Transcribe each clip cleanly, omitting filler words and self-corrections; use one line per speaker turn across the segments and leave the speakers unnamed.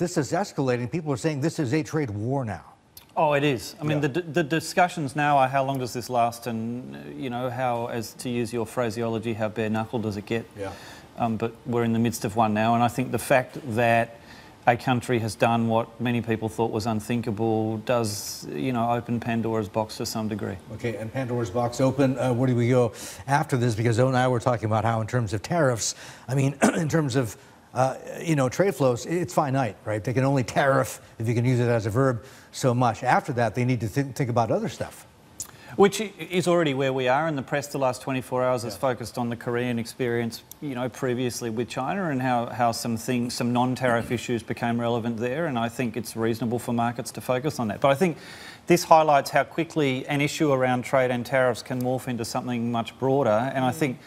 this is escalating. People are saying this is a trade war now.
Oh, it is. I mean, the discussions now are how long does this last, and you know, how, as to use your phraseology, how bare knuckle does it get?
Yeah.
But we're in the midst of one now, and I think the fact that a country has done what many people thought was unthinkable does, you know, open Pandora's box to some degree.
Okay, and Pandora's box open. Where do we go after this? Because Zoe and I were talking about how, in terms of tariffs, I mean, in terms of you know, trade flows, it's finite, right? They can only tariff, if you can use it as a verb, so much. After that, they need to think about other stuff.
Which is already where we are, and the press the last 24 hours has focused on the Korean experience, you know, previously with China, and how some non-tariff issues became relevant there, and I think it's reasonable for markets to focus on that. But I think this highlights how quickly an issue around trade and tariffs can morph into something much broader, and I think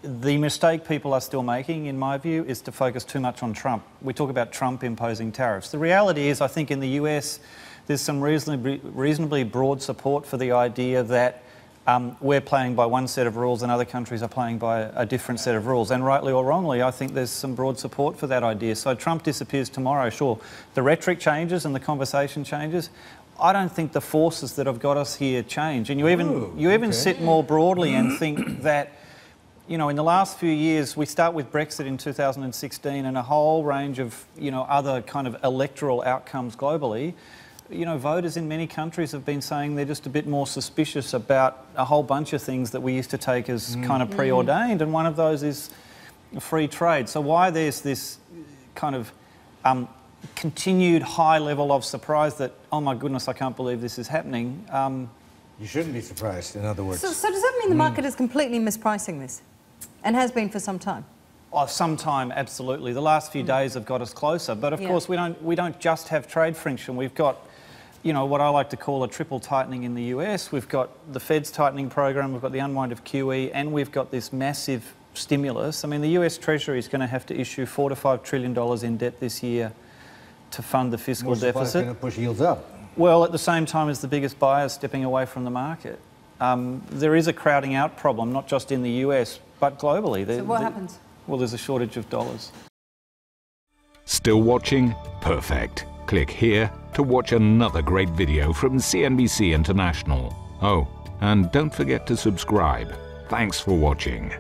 the mistake people are still making, in my view, is to focus too much on Trump. We talk about Trump imposing tariffs. The reality is, I think in the US, there's some reasonably broad support for the idea that we're playing by one set of rules and other countries are playing by a different set of rules. And rightly or wrongly, I think there's some broad support for that idea. So Trump disappears tomorrow, sure. The rhetoric changes and the conversation changes. I don't think the forces that have got us here change. And you even sit more broadly and think that, you know, in the last few years, we start with Brexit in 2016 and a whole range of, you know, other kind of electoral outcomes globally. You know, voters in many countries have been saying they're just a bit more suspicious about a whole bunch of things that we used to take as kind of preordained, and one of those is free trade. So why there's this kind of continued high level of surprise that, oh my goodness, I can't believe this is happening.
You shouldn't be surprised, in other words.
So does that mean the market is completely mispricing this, and has been for some time?
Oh, some time, absolutely. The last few days have got us closer, but of course we don't just have trade friction. We've got, you know, what I like to call a triple tightening in the US. We've got the Fed's tightening program, we've got the unwind of QE, and we've got this massive stimulus. I mean, the US Treasury is going to have to issue $4 to $5 trillion in debt this year to fund the fiscal deficit.
More supply is going to push yields up.
Well, at the same time as the biggest buyers stepping away from the market. There is a crowding out problem, not just in the US, but globally.
So what happens?
Well, there's a shortage of dollars.
Still watching? Perfect. Click here to watch another great video from CNBC International. Oh, and don't forget to subscribe. Thanks for watching.